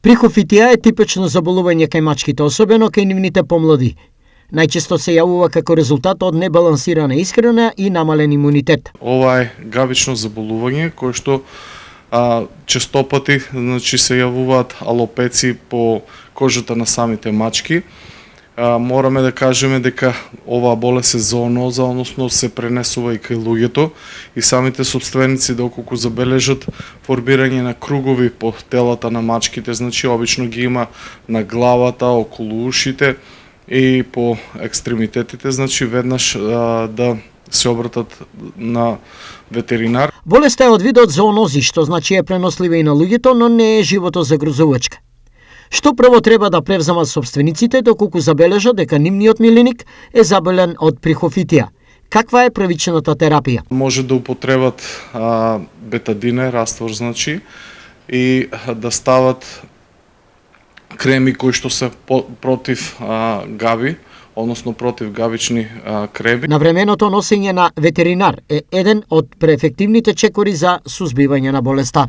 Прихофитија е типично заболување кај мачките, особено кај нивните помлади. Најчесто се јавува како резултат од небалансирана исхрана и намален имунитет. Ова е гавично заболување кое што честопати се јавуваат алопеци по кожата на самите мачки. Мораме да кажеме дека оваа болест е зооноза, односно се пренесува и кај луѓето и самите собственици доколку забележат формирање на кругови по телата на мачките, обично ги има на главата, околу ушите и по екстремитетите, веднаш да се обратат на ветеринар. Болеста е од видот зоонози, што е пренослива и на луѓето, но не е животозагрозувачка. Што прво треба да превземат собствениците доколку забележат дека нивниот милиник е заболен од прихофитија? Каква е првичната терапија? Може да употребат бетадине, раствор и да стават креми кои што се против гави, односно против гавични креми. Навременото носење на ветеринар е еден од преефективните чекори за сузбивање на болеста.